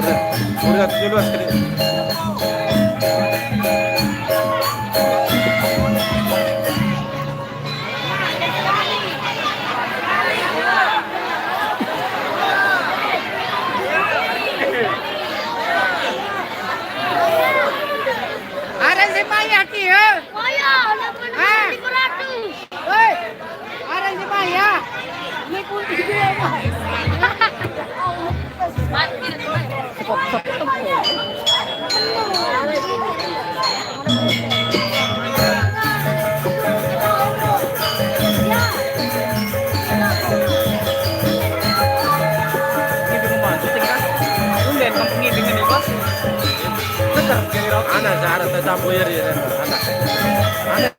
udah dulu sekali. Ada si Maya ki ya? Maya, 500. Woi, ada si Maya. Ini kunci dia. Anak cara tercampur ya, anak. Ada,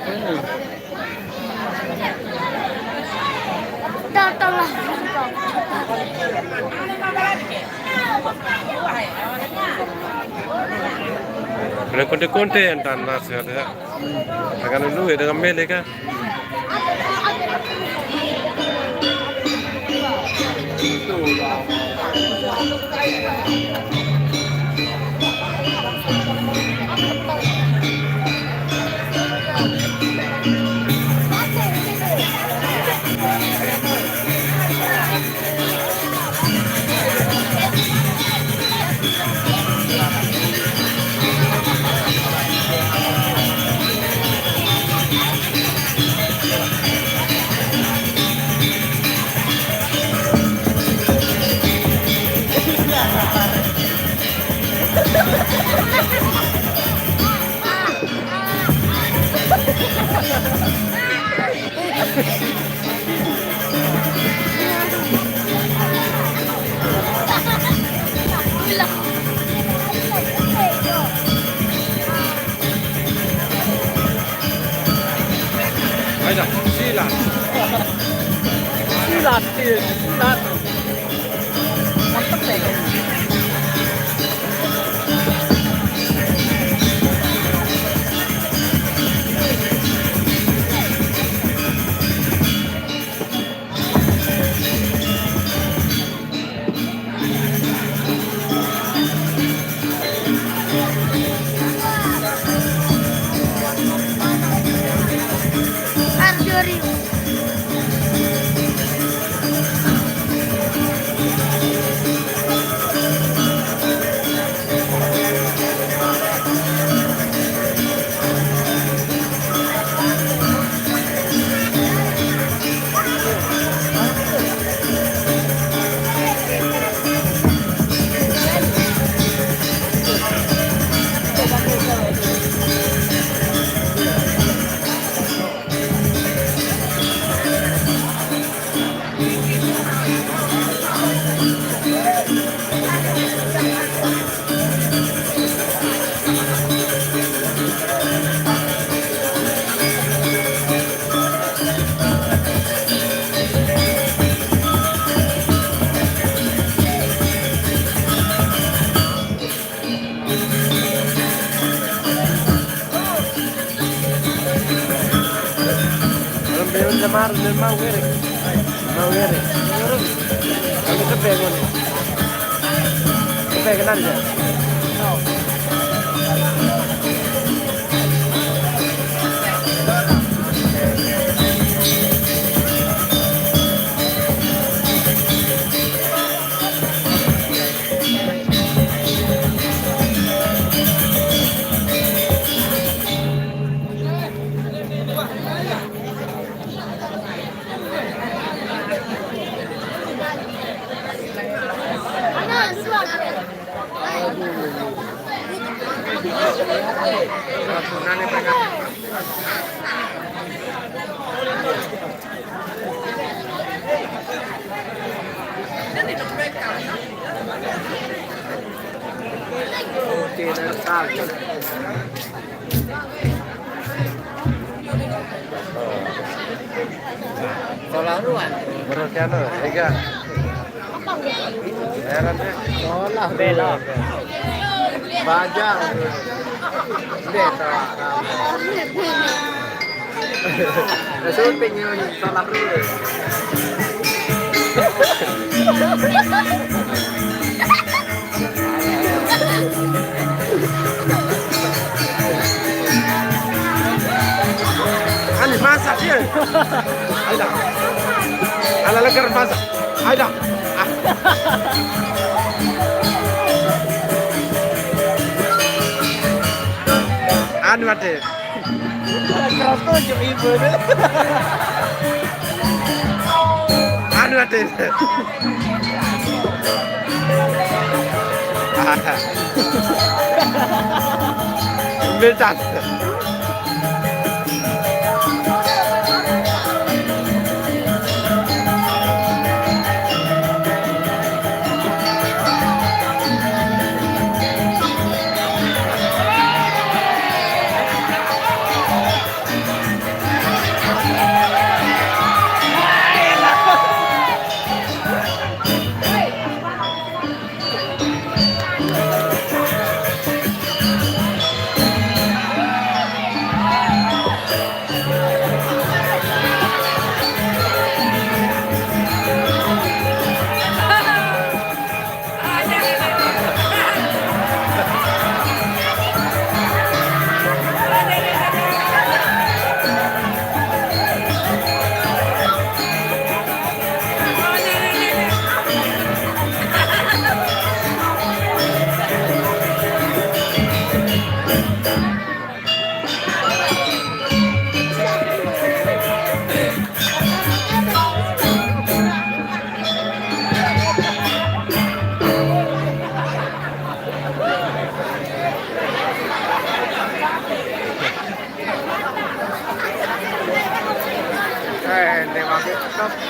Mana nih? Datanglah. Kalau konte-konte yang tanah sekali, akan dulu ya dengan mele kan. Ayo, silat. Silat. Mantap deh. udah marah dan mau ngerek. Kalau kepengen, kepengen aja. Berarti tiga. Heran deh. Olah bela. Bajang. Beta. Rasul pengen salah dulu. Ani masak dia. Aida. Ala legar masak. Aida. Anu mate. Keras tuh jam ibu deh. Anu mate. Becat.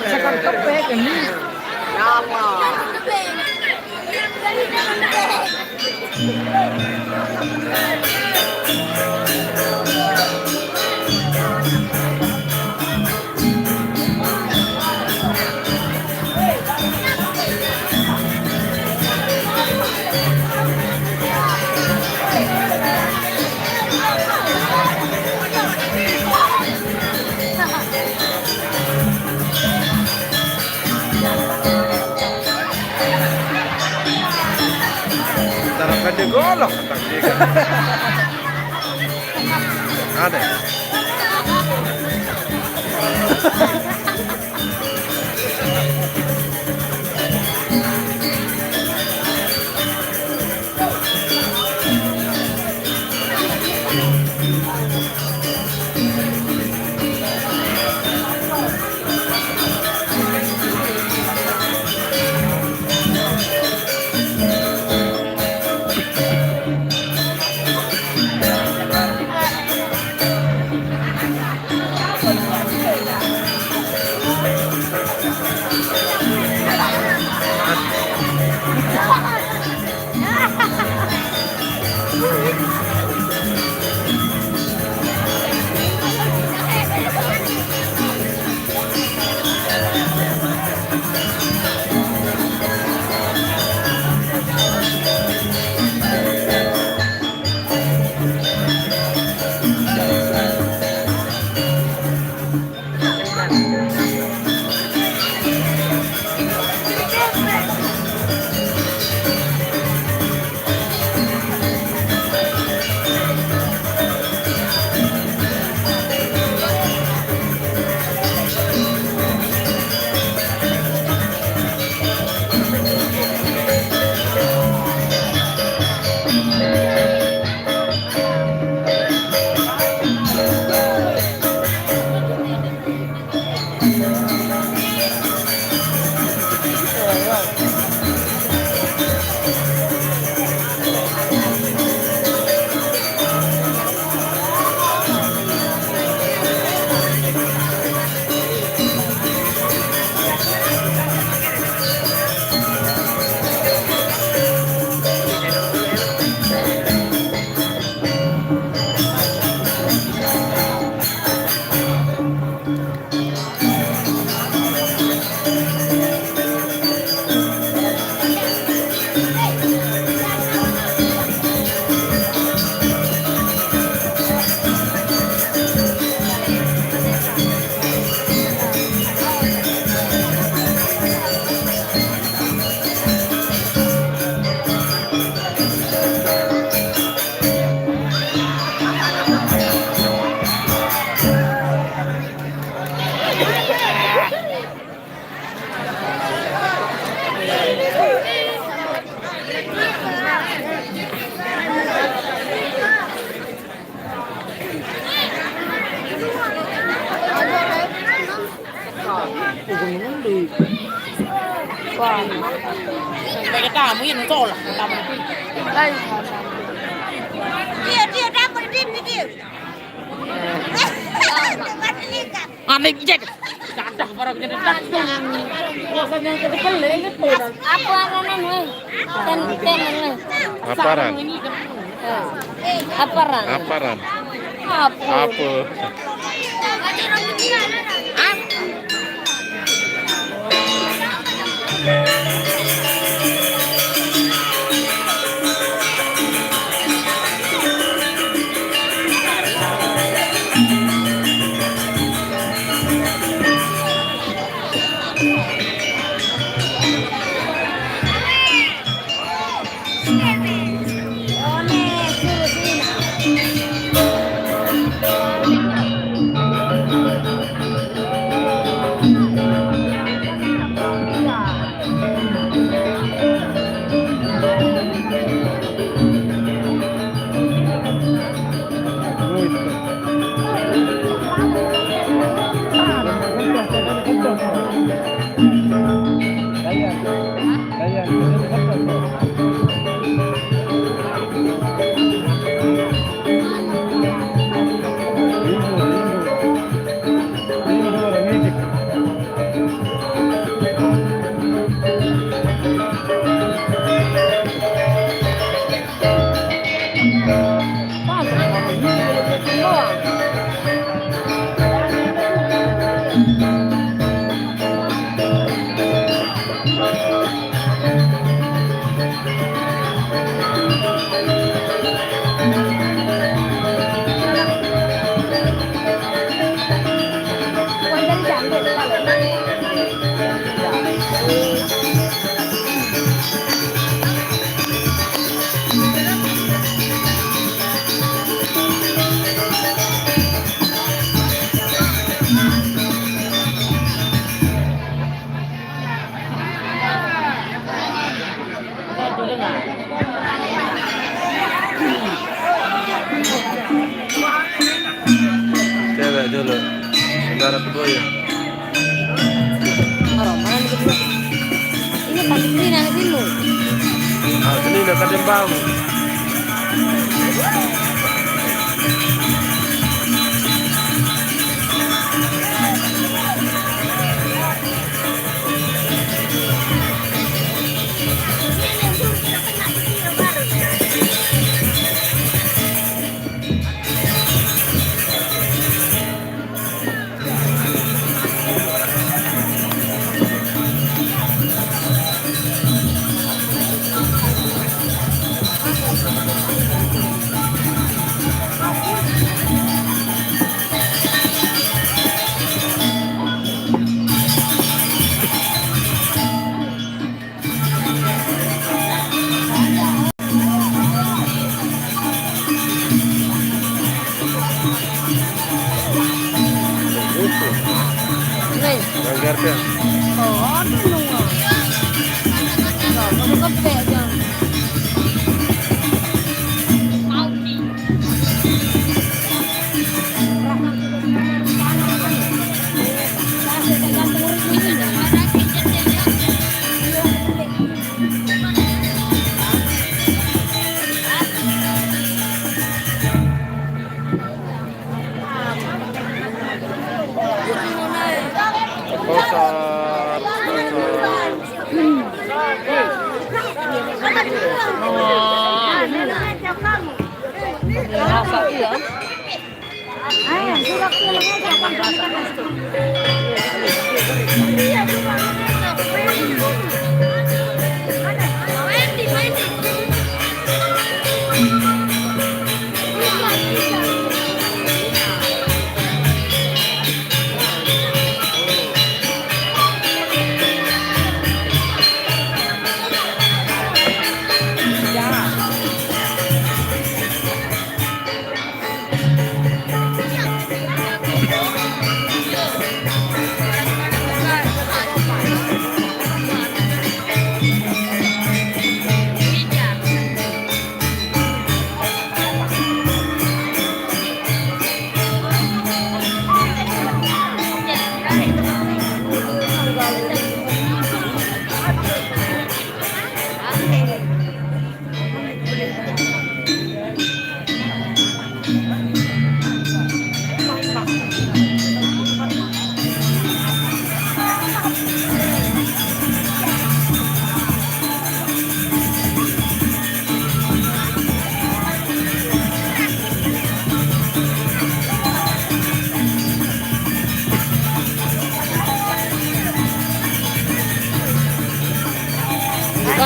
Sekarang topik ini. Nama. Gede golok ada. Dari kamu yang tolak kamu. Dia dah berdiri dia. Aneh jadi. Dadah barang jadi dadah. Biasanya kita keleng itu. Apa ranan weh? Kan weh. Aparan. Apa ran? Aparan. Apa? Apa? Cewek dulu. Saudara kedua ya. Ini pasti nanti lu. Ah, sini dekat Dembang. Nih. Langgar dia. Oh, aduh lu. Kamu kepe jam. Kosar. Rasa iya. Ayah, sudah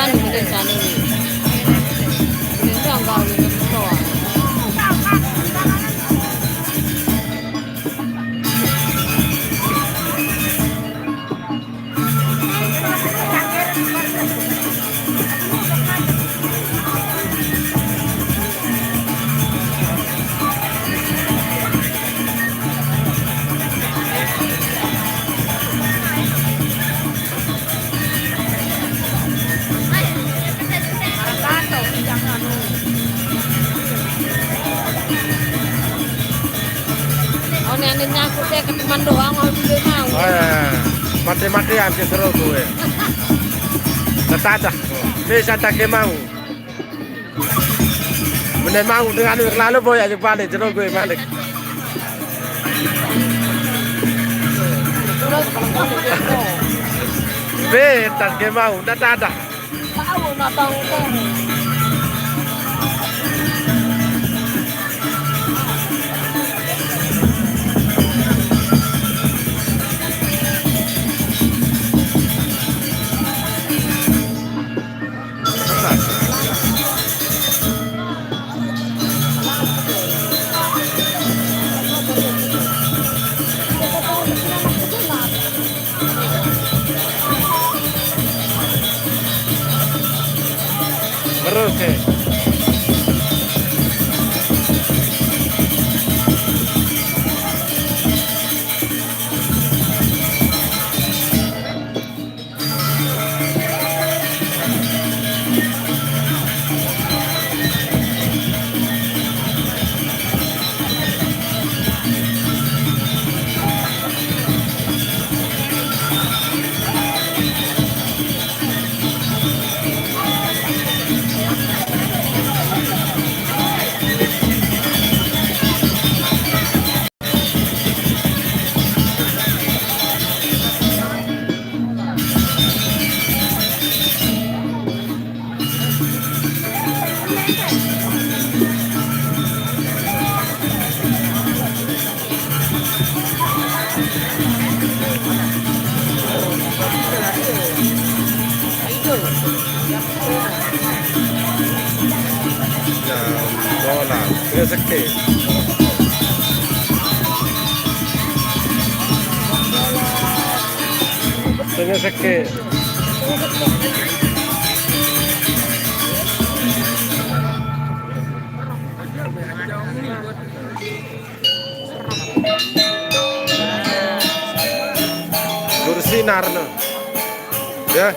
kali kita sana ini. Ini orang kau ini ketua. Oh, ini nyangkut saya ke teman doang, mau juga mau. Oh ya, mati-matian ke seru gue. Tetadah, bisa tak mau. Bener mau dengan lalu boy aja balik, seru gue balik. Tak mau, tetadah. Tahu, nggak tahu kok. Terus ke. Bola, rezeki. Rezeki. Bersinar no. Ya.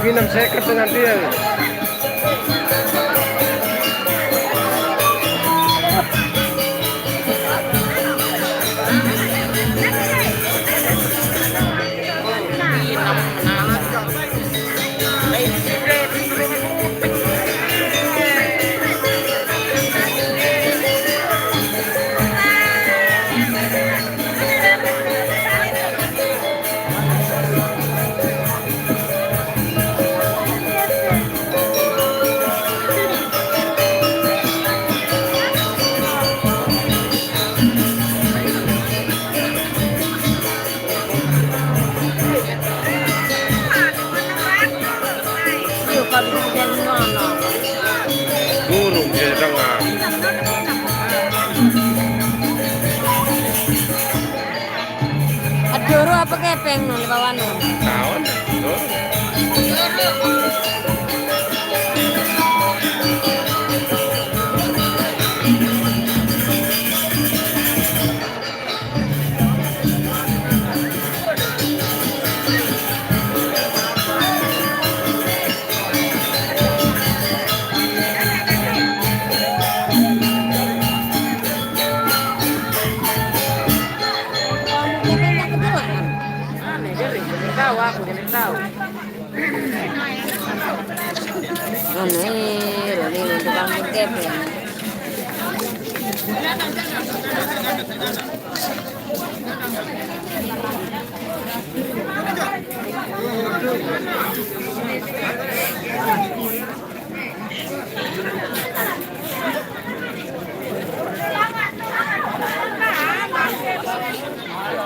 kemungkinan saya dengan dia. Burung dia dengar. Adoro apa kepeng nol bawah nol. Kawan, Tahu aku jadi tahu. Ini untuk kamu kepeng.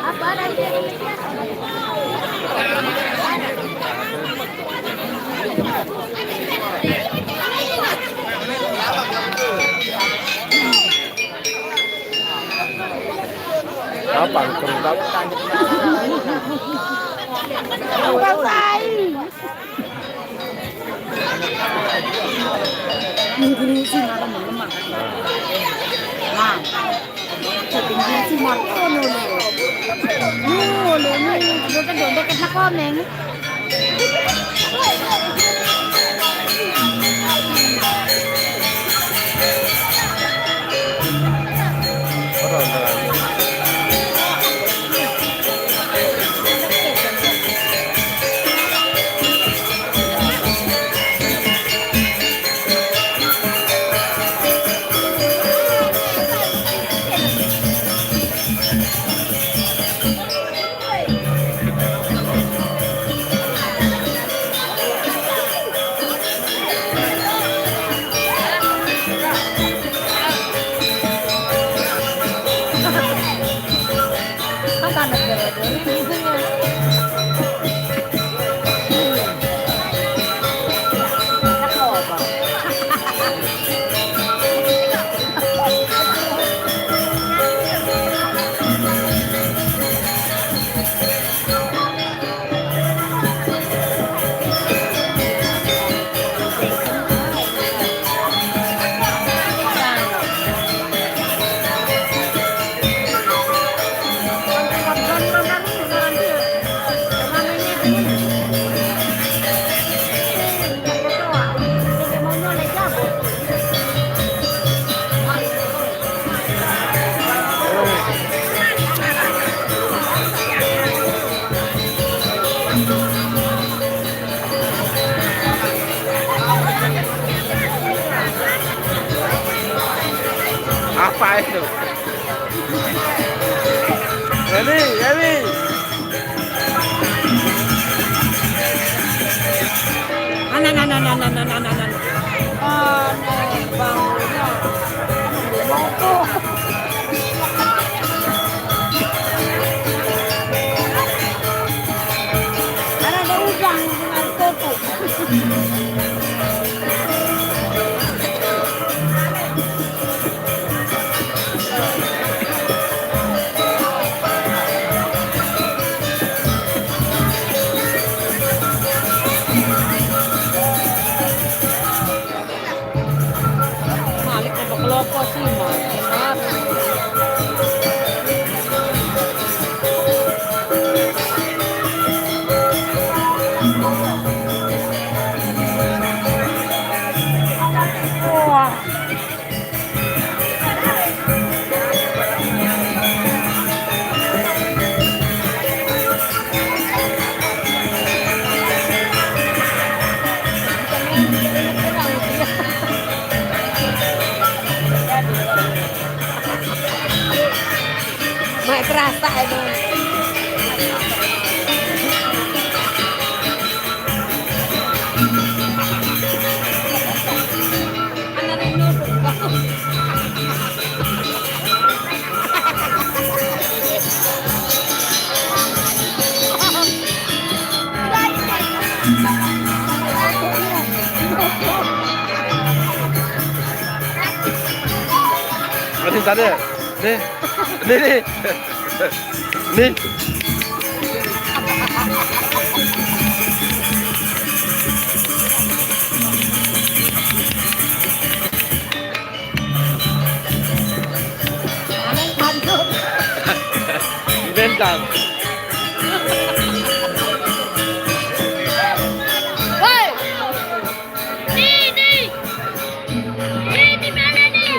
Apa ada apa kerudap? mungkin sih nggak mau lemak. Nah, tinggi sih mau nih, udah kan dompet kita komen. Apa itu? Ini. Ada udang dengan kopo. kerasa itu. Anak ini Masih tadi. Nih. Nih. Nih. Bentar. Woi. Nih. Di mana nih?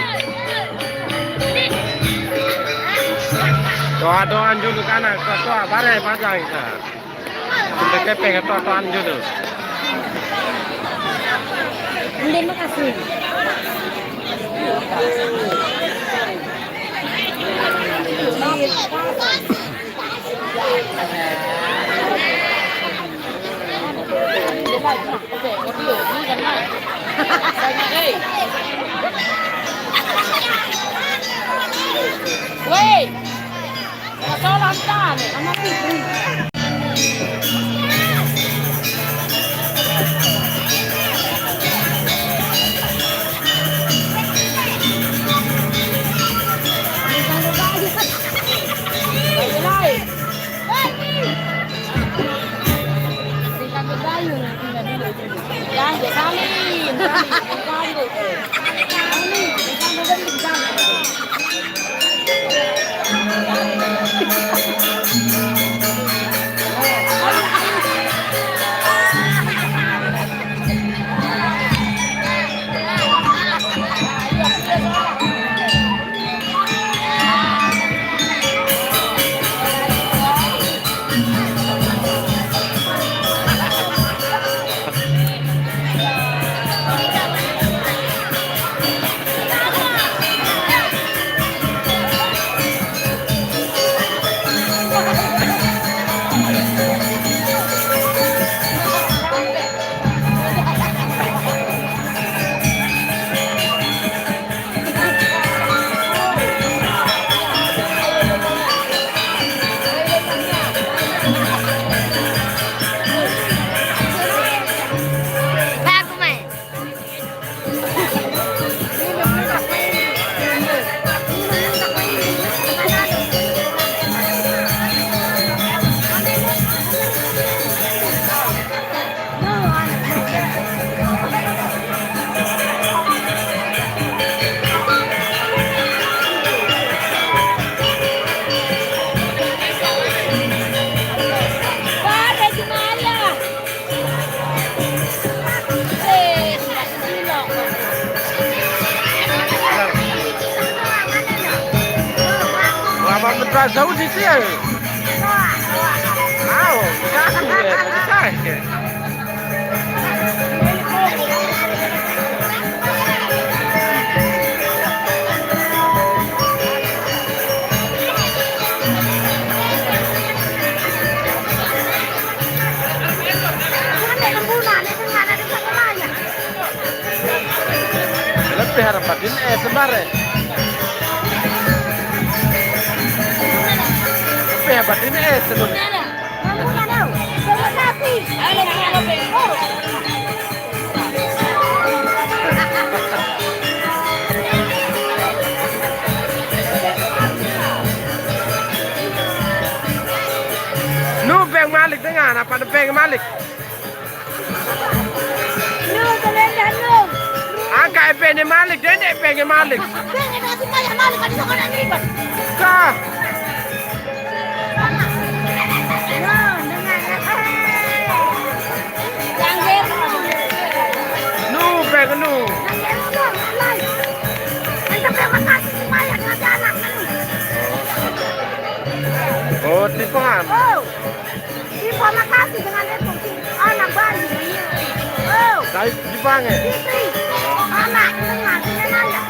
Doa-doaan dulu kan, doa bareng pasang kita. Sudah kepeng doa-doaan dulu. Terima kasih. Woi, kau lancar, anak Fitri. Jangan salin. Betul jauh di sini. Wow, besar. Lebih harapan sebenarnya. Hebat ini sebelum. Nu peng Malik dengan apa peng Malik? Nu kalian nu. Angka peng Malik, dene peng Malik. Peng kasih banyak Malik kan sekolah ribet. Kah? Nu. Oh, tipuan. Oh, tipuan makasih dengan itu anak bayi. Oh, dari Jepang ya? anak dengan nanya.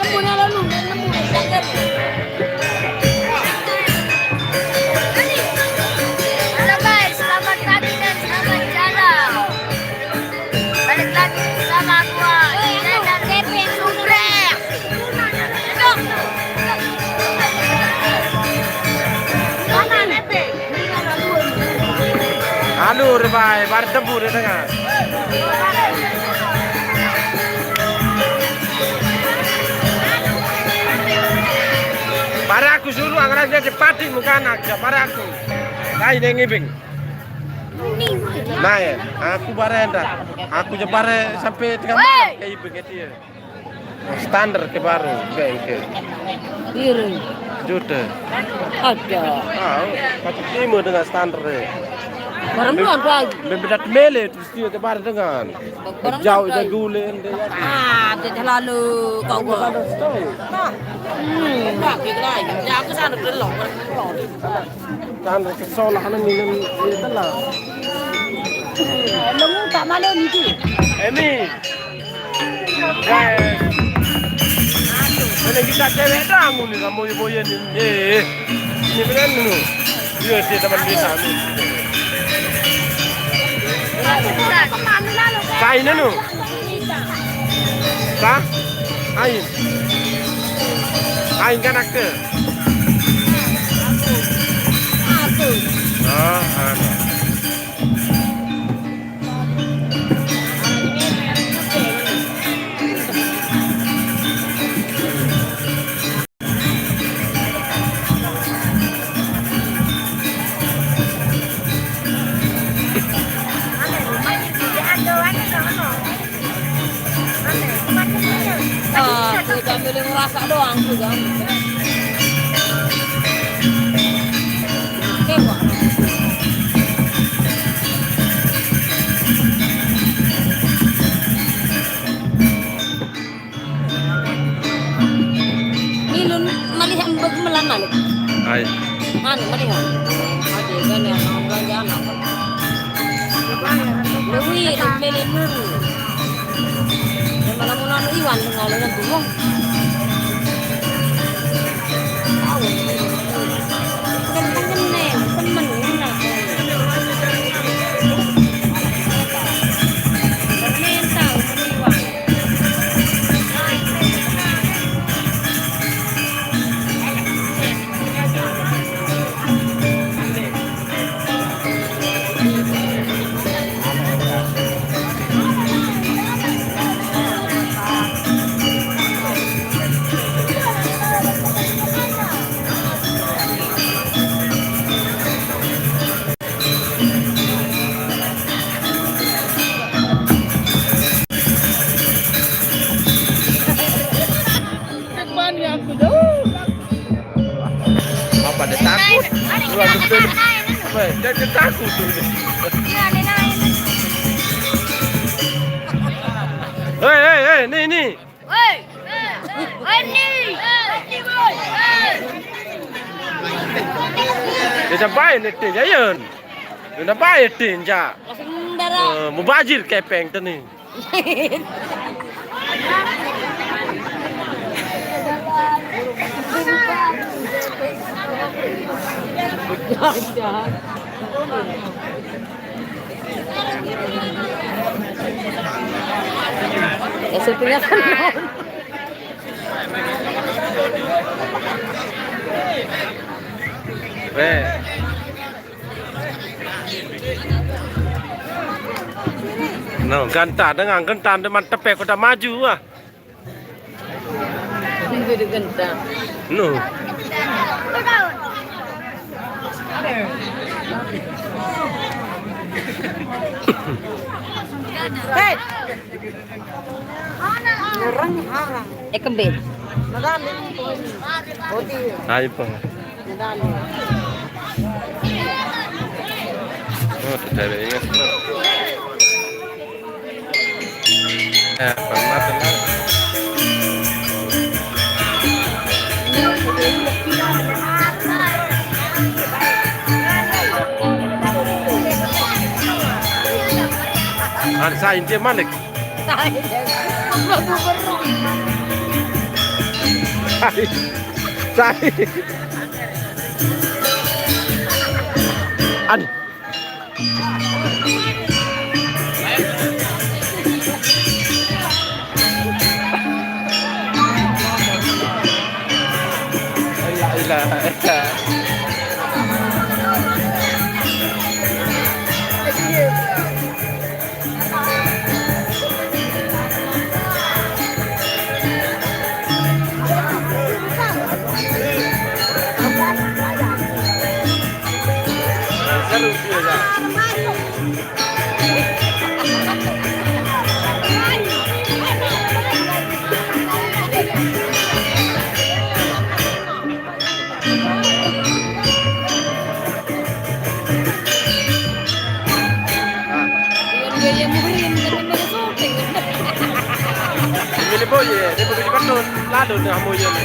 Lembunya lalu lembu jangan. Halo guys, selamat pagi dan selamat jalan. Balik lagi sama gua, Ida dan Depi Subrek. Mana Depi? Aduh, rebai, bar debu di tengah. Para aku suruh angkat dia cepat muka anak, para aku. Kain yang ngibing. Nah ya, aku barenda. Aku jepare sampai tengah malam kayak begitu ya. Standar ke baru, kayak Biru. juta. Ada. Ah, patut terima dengan standar ya. Barang belum lagi. Bebedat mele terus dia ke baru dengan. Jauh dah gulen dia. Ah, dia lalu kau gua. Pak, kita lagi. Ya aku sana belum. Standar kesolah minum itu lah. Lemu tak malu ni. Emi. Mana kita cewek dah ni kamu boyen ni. Ni benar ni. Dia si teman kita ni. Kain ni. Kah? Kain. Kain kan akte. Aku. Ah, ada. Aku ambil ngerasa doang juga. Kewah. Milun malihan bagaimana malik? Ay. Anu malihan. Ada kan yang belanja anak. Lewi, melin dulu. Malam malam iwan dengan dengan bumbu. Kenceng temen nak. Mental iwan. Apa dia takut? Dua betul. Apa? Dia takut tu. Hei, ni. Woi, ni. Dia sampai netin jayan. Dia sampai netin ja. Sembara. Mubazir kepeng tu ni. Ya supirnya kan. No, ganta dengan ganta dengan tepek kau dah maju ah. Tunggu di gentang. No. Hey. Orang harang. Kembali. Ay pa. Oh, tadi ingat. Pernah tenang. Sain dia malik. Sari. Aduh. Ini boye, dia begitu kan lado dah moye ni.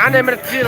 Aneh mercir.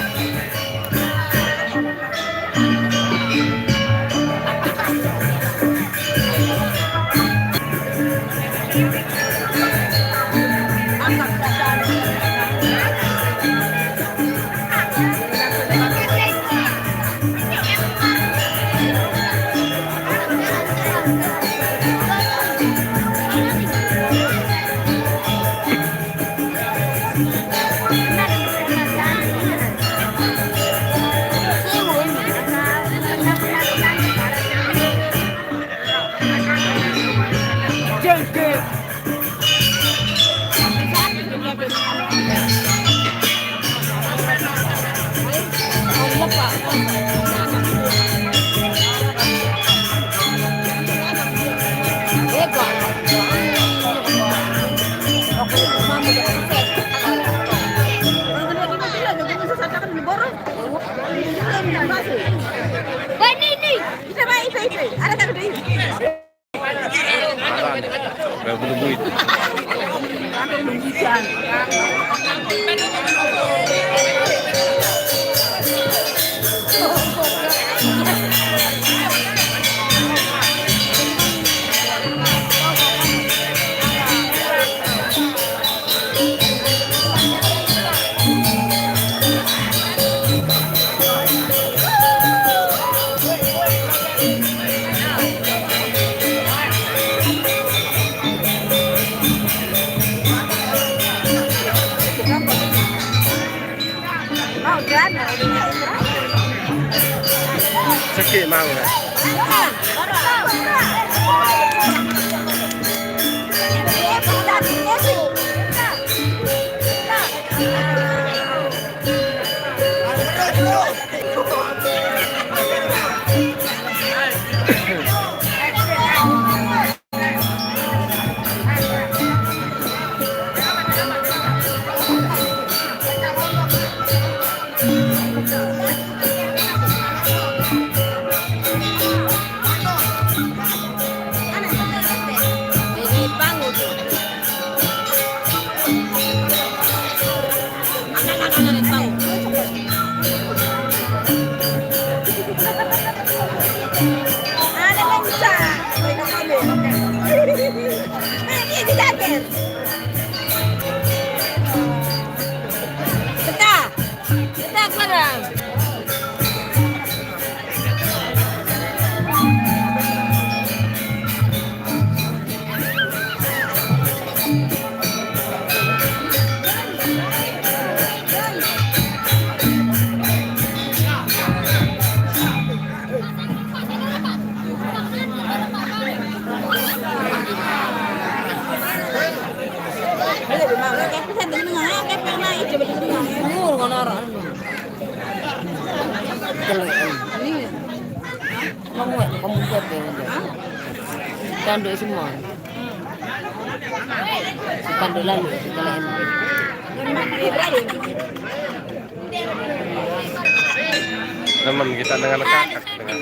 Sakit mau dah. Tanduk semua. Tanduk lalu setelah ini. Teman kita dengan kakak dengan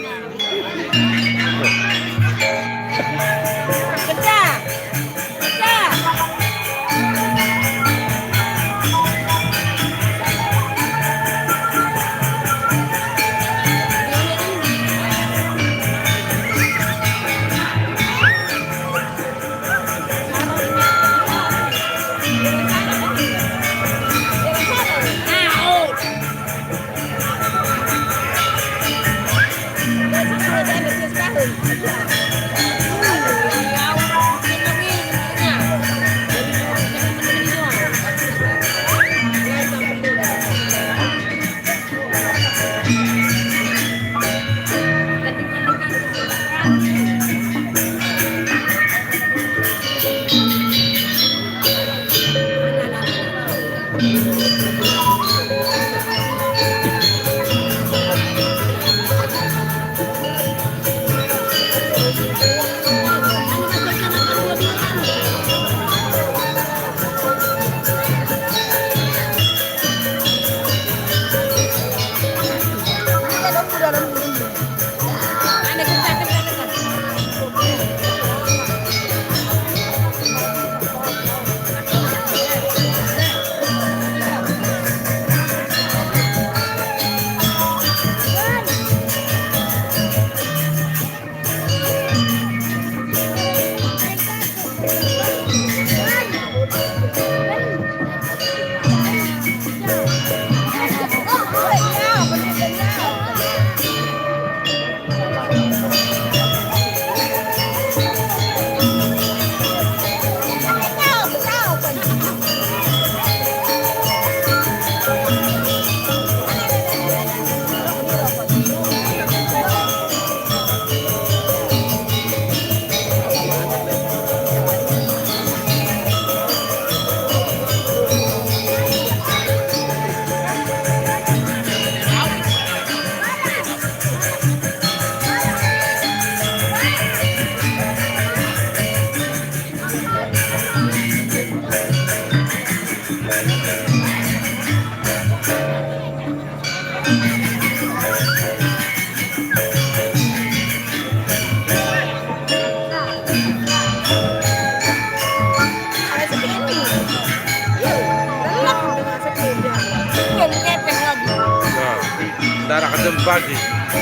Darah ke Dembagi.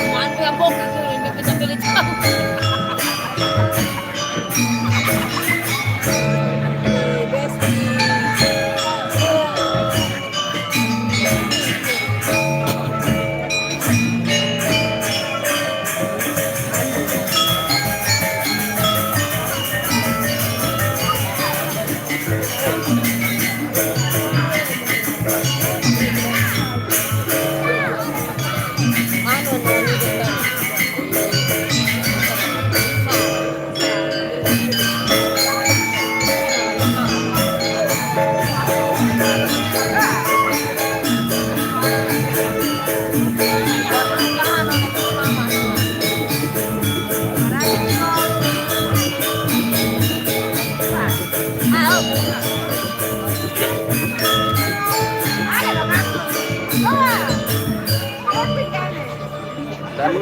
Mantu yang bongkar ini kita pilih tahu.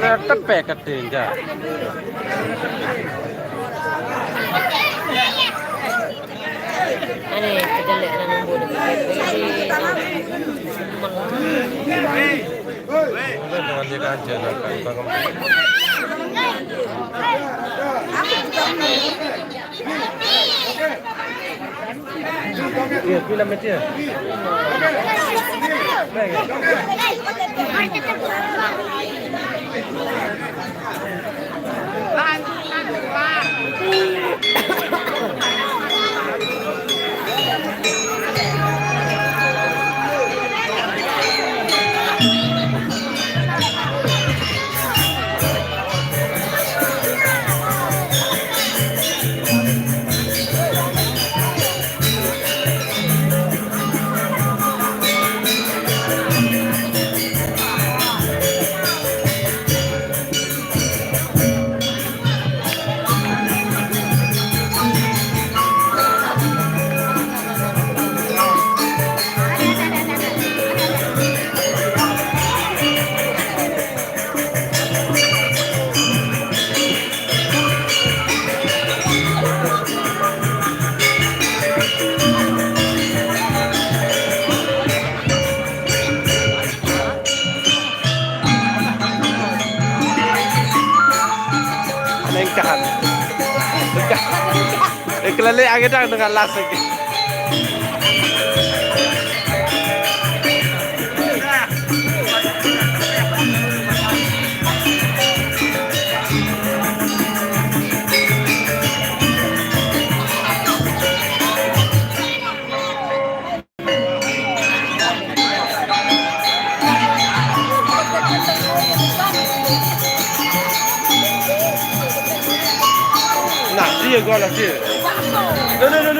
Dan tepek ketinja. Ini kejelek dan nunggu Dengan dia aja iya, film itu ya. Nengkahan. Kelele agak dengan las lagi. dia golas dia. No.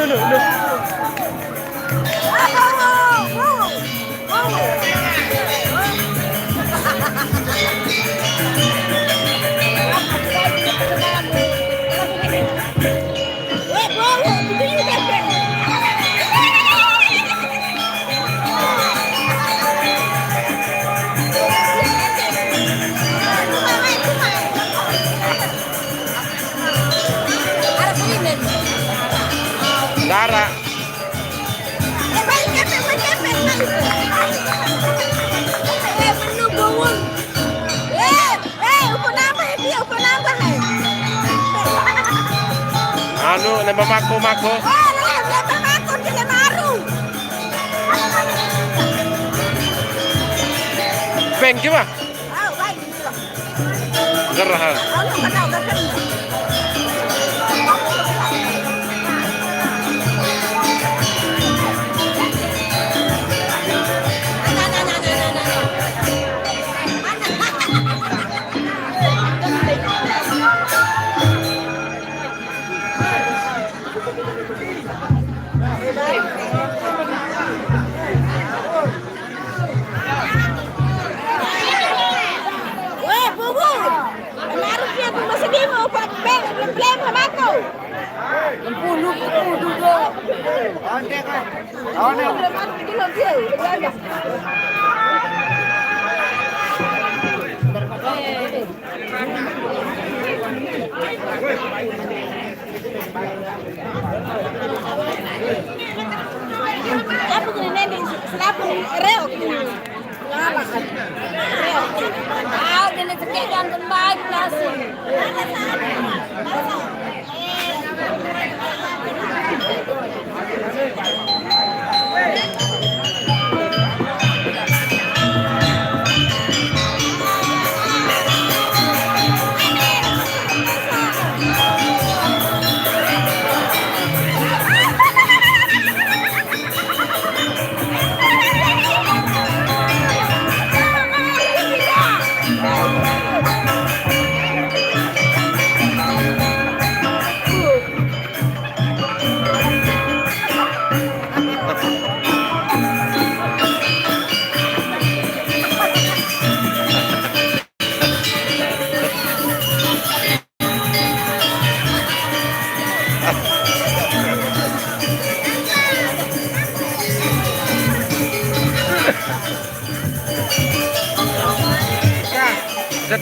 Dara. Anu, lembah mako. Peng gimana? Gerahan.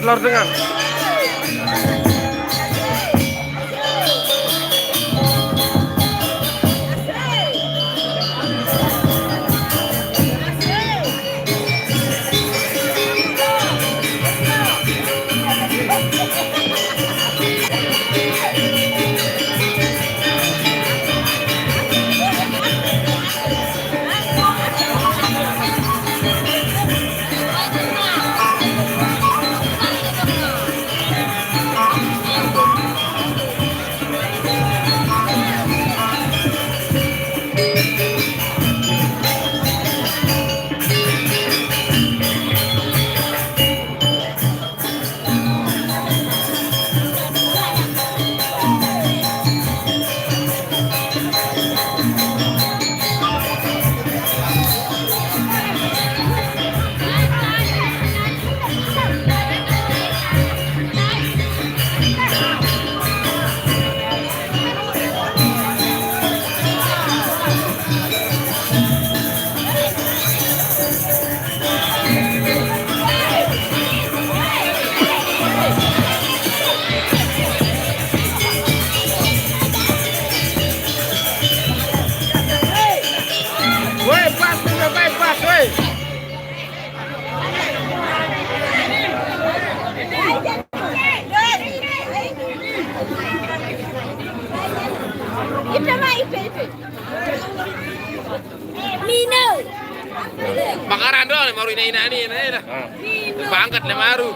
Telur dengan bakaran doang nih maru ini dah. Bangkat nih maru.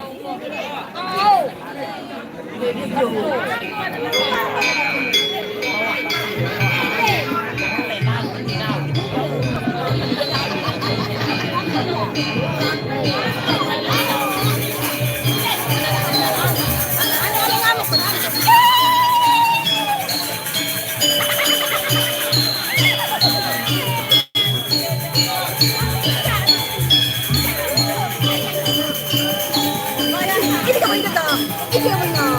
yang kita. Itu yang benar.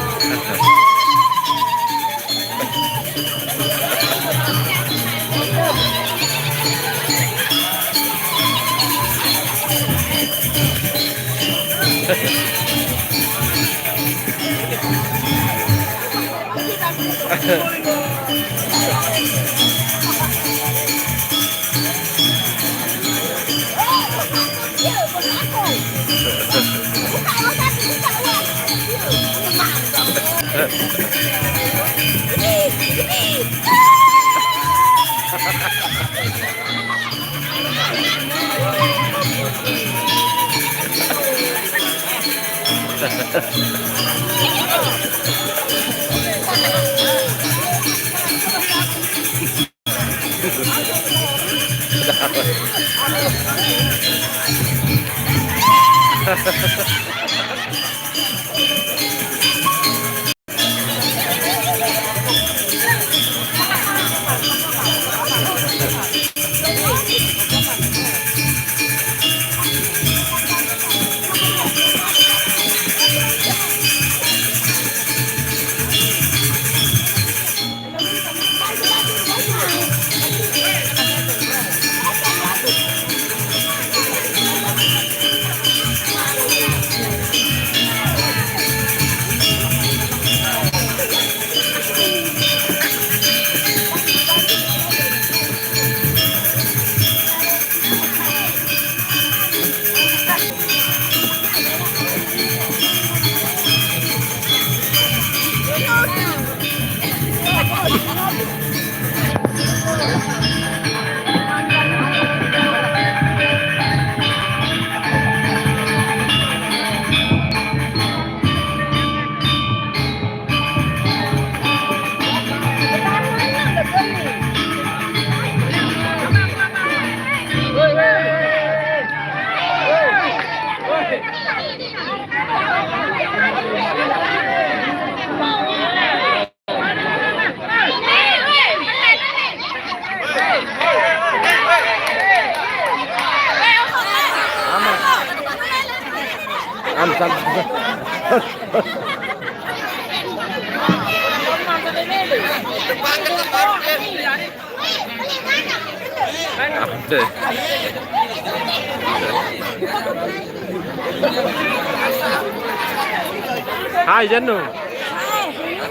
Hai dân rồi.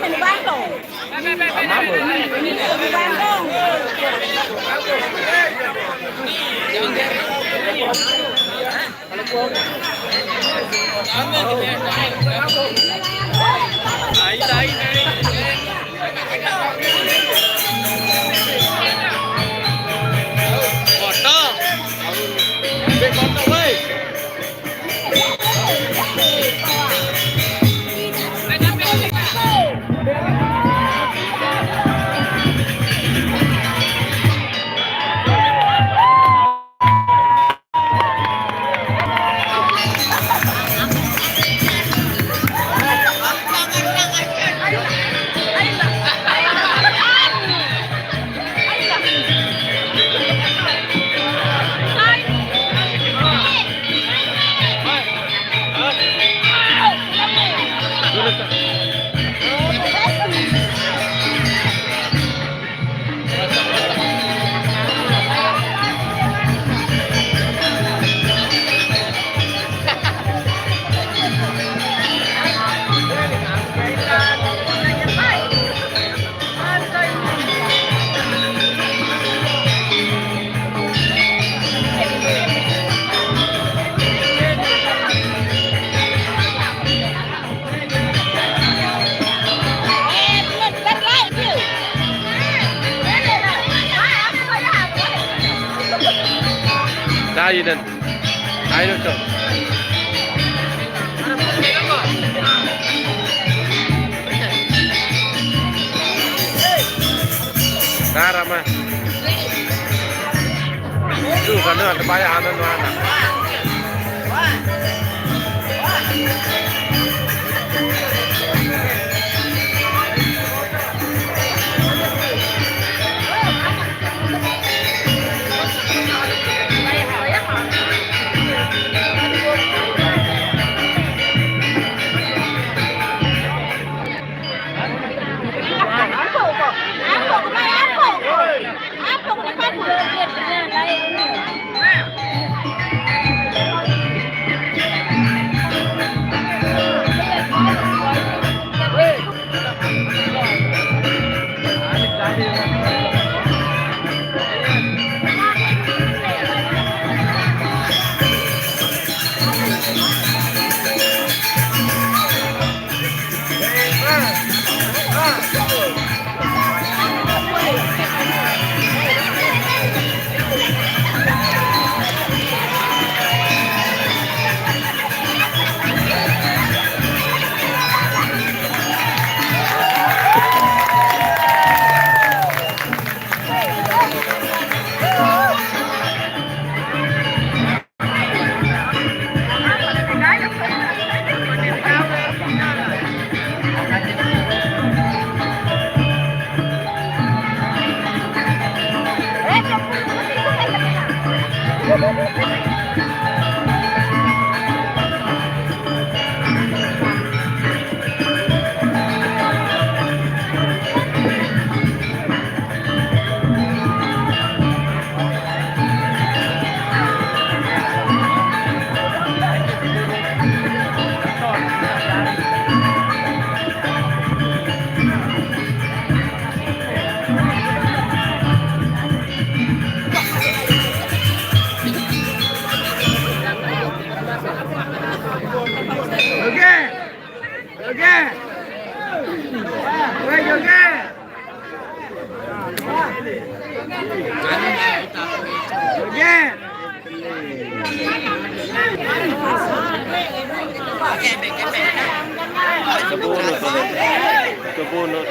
Mình bán đồ. Mình bán đồ. Nah, Eden. Ayo dong. Nah, Rama. Tuh, kan ada banyak anak-anak. Kebunut ini. Kebunut.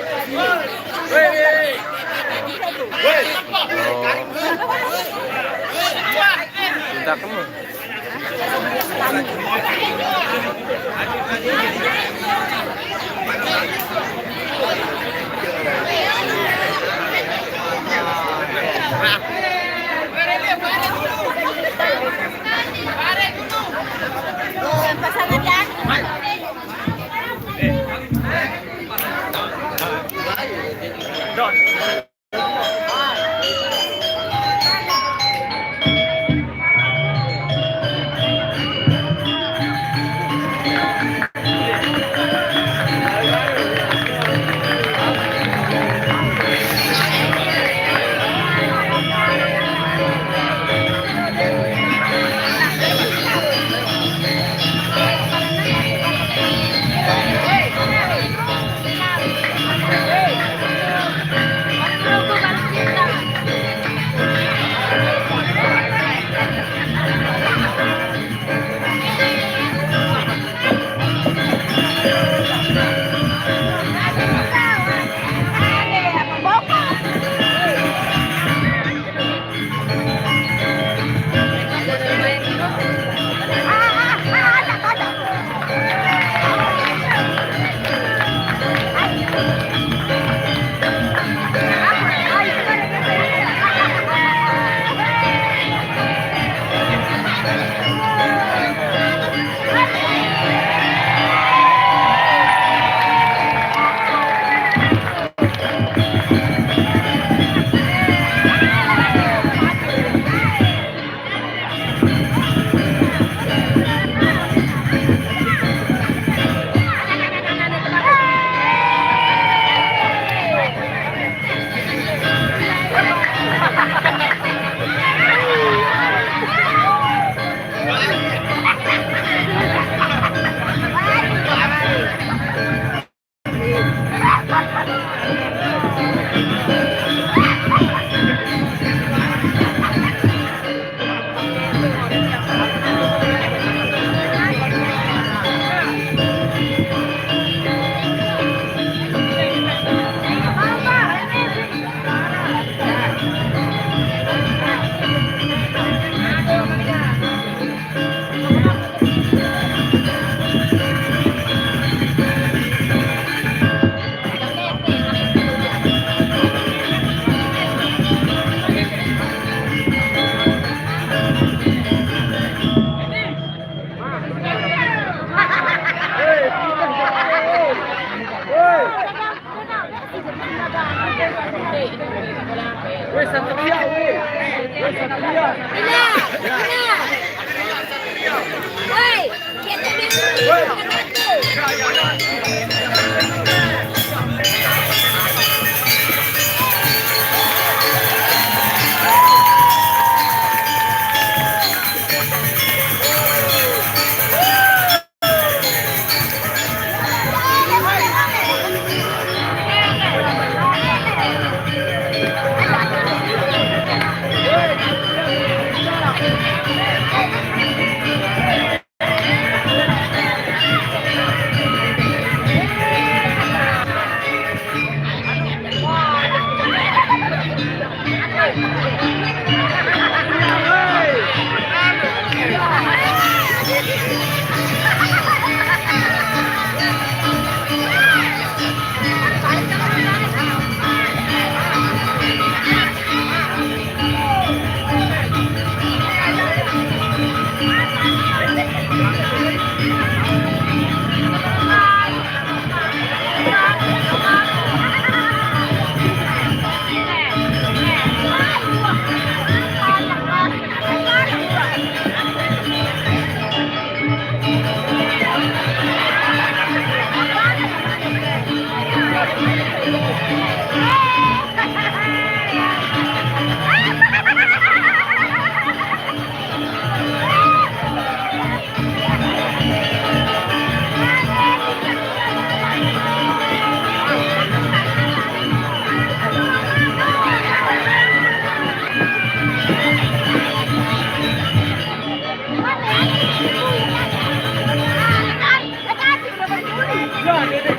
Tidak kemana? Pasangan yan. Woi, kita เ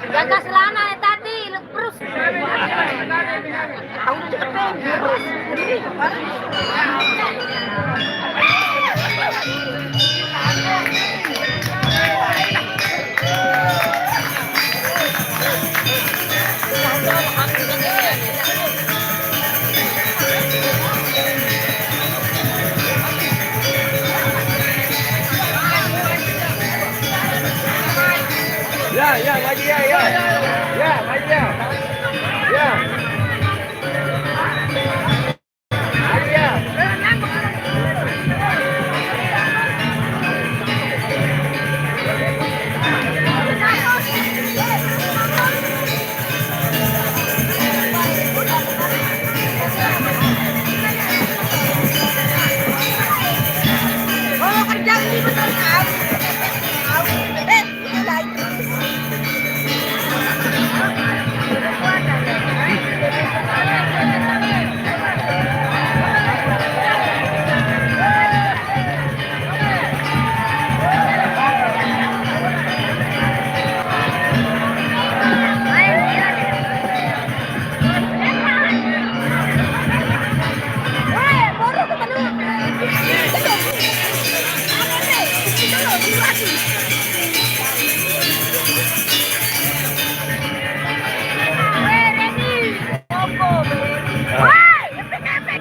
Jaga celana ya tadi, terus. Ya, lagi ya. Ya, lagi ya. Ya. Lagi ya. Oh, kerja ini betul kau.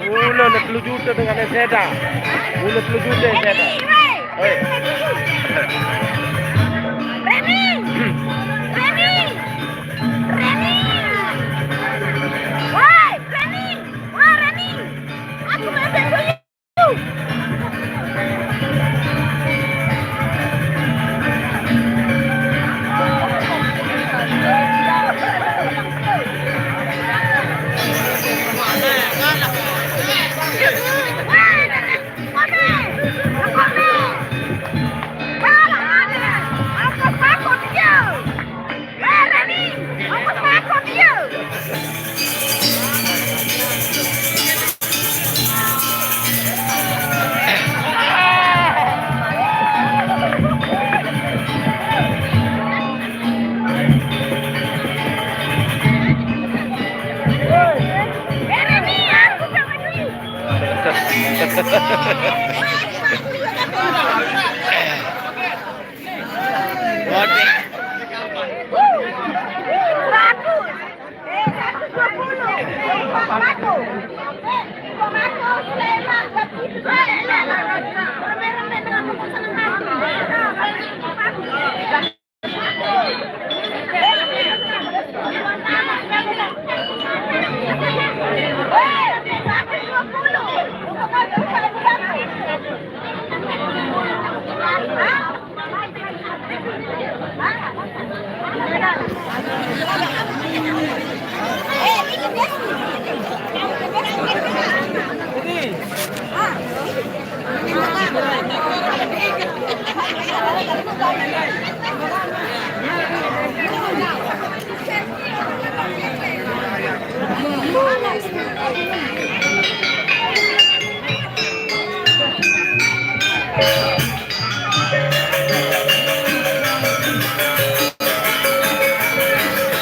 Ulo naglujuta dengan seda. Ulo naglujuta seda. Oi. Reni! Reni! Reni! Woi, Reni! Wah, Reni! Aku mau dulu.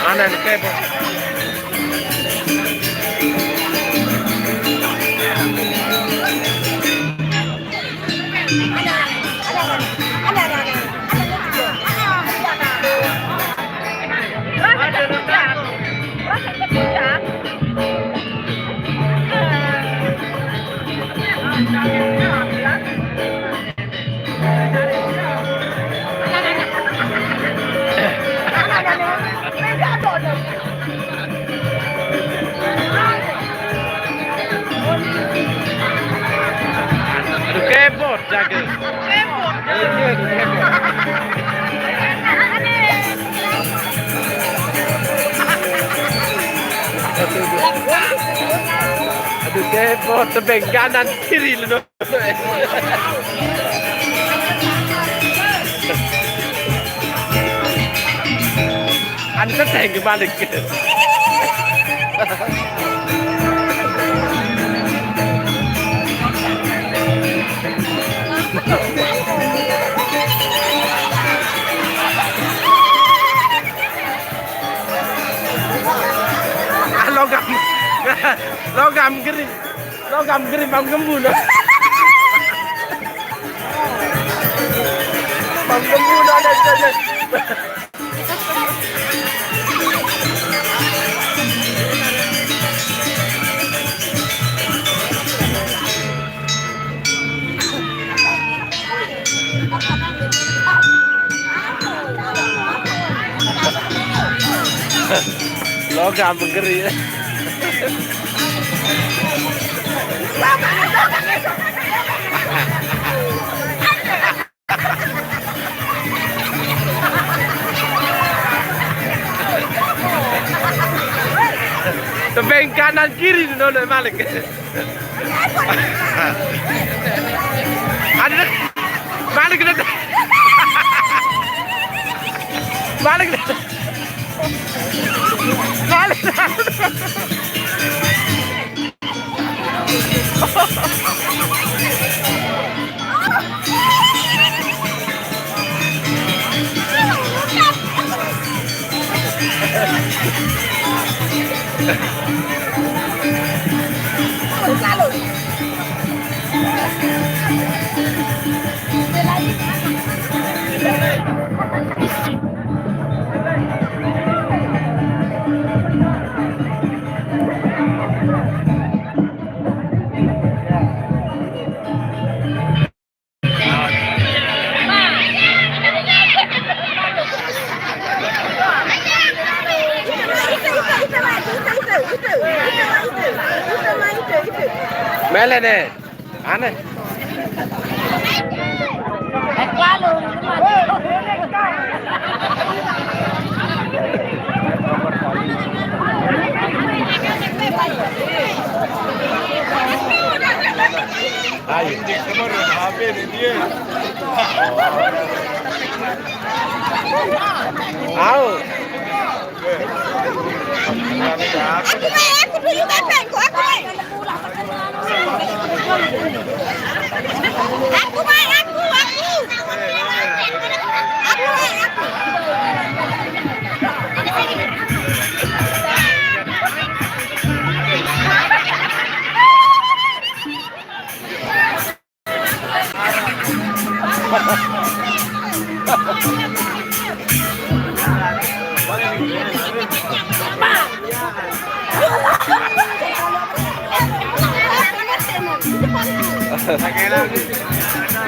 Anan kebo. Kebot jaga. Kebot. Iya, kebot. Aduh kebot tebing kanan kiri lu. Anda tengok balik. Logam kering. Logam kering bang gembu no. Bang gembu no ada. Logam kering. Tebing kanan kiri nona Malik. Ada Malik ada. Malik ada. Malik. Mele nih, aneh. Ayo. Ayo. Aku dulu bebekku, aku. Aku.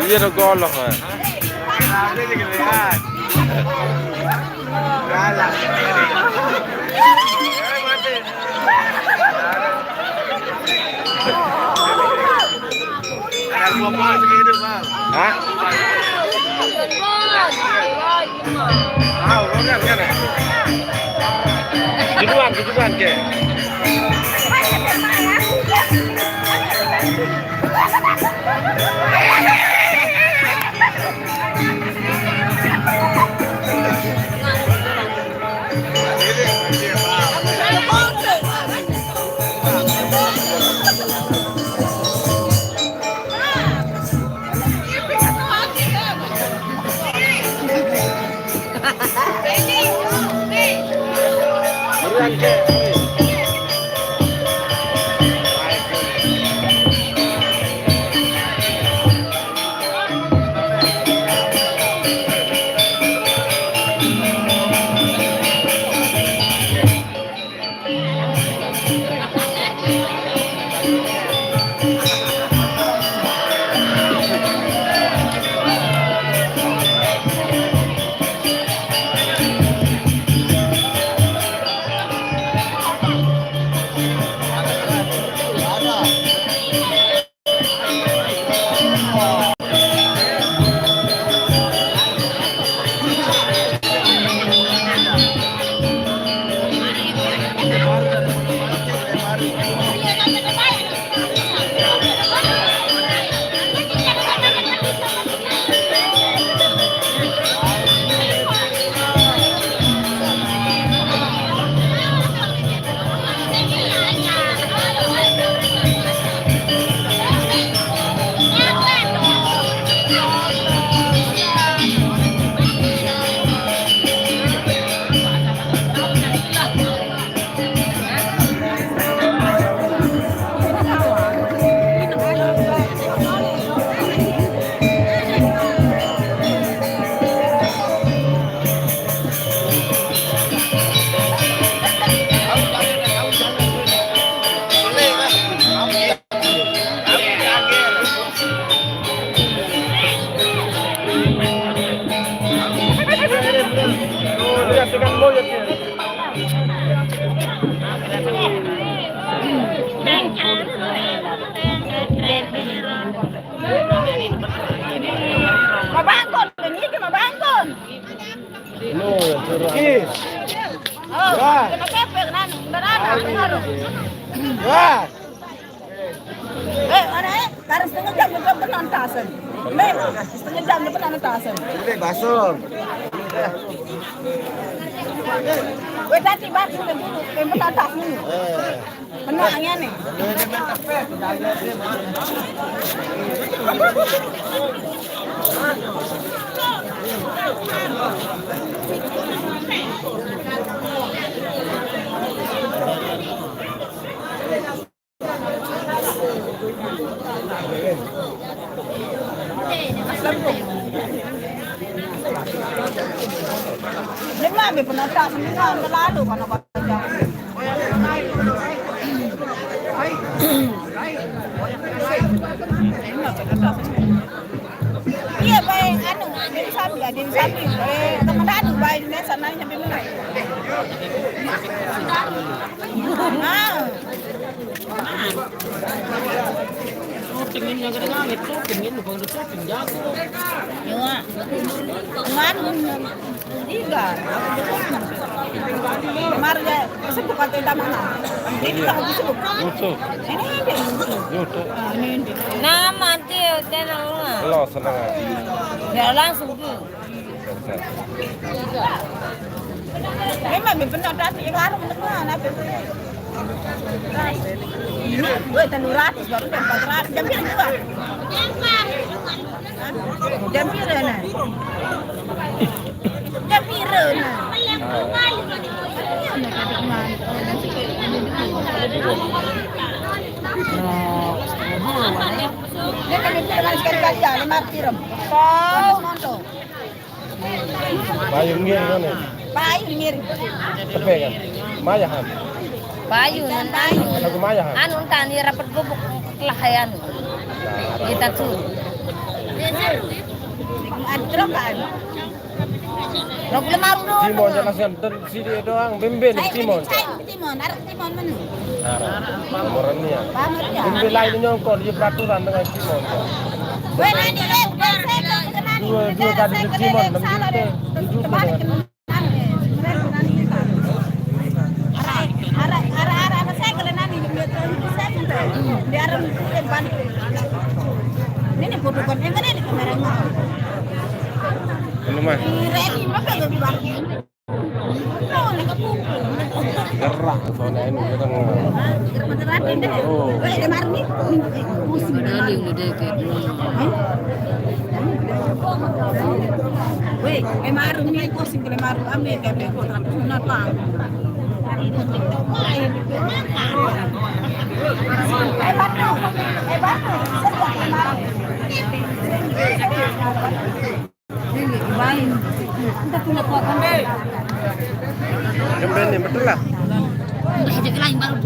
Iya udah golok kan. Ada dua buah segitu, Bang. Hah? Ah, udah kan. Gituan ke. Oh, suruh. Oh, kena kepek nan, benar. Wah. Mana karena setengah jam belum penontasan. Setengah jam belum penontasan. Ini basur. Weh tadi batu dulu, penontas dulu. Menangnya nih. Lima ambil penontas semua berlalu mana baca. Iya baik, anu, dari sapi. Teman anu baik di sana sampai mana? Syutingin yang ngangit syutingin bukan syuting jago. Ya, anu, tiga. Kemarin ya, sebut kata mana? Ini tak disebut. YouTube. Ini dia. YouTube. Ini. Nama dia tenang lah. Lo senang. Ya langsung tu. Memang benar tadi yang anu mendengar apa? Woi, 300 baru 400. Jam berapa juga? Jam berapa nah? Jam berapa nah? Dia kan sekali-kali ya, 5 tiram. Kau nonton. Payung ngir mana? Payung ngir. Tepe kan? Mayahan. Payu nan payu. Lagu mayahan. Anu tani rapat gubuk kelahayan. Kita tu. Ada kan? Lagu lemar tu. Timon jelaskan sini doang. Bemben Timon. Timon, ada Timon mana? Nomornya. Pamernya. Bemben lain nyongkol di peraturan dengan Timon. Weh, nani, Dua kali di Timon, 6 juta. Ini foto kan yang mana di kameranya? Ini mah Ready maka gak bang. Oh, nak pukul. gerak soalnya ini kita Oh, ada marni. Weh, maru ni posting ke maru ambil ke kontrak sunat lang. Bemben ni betul lah. Ada lain baru.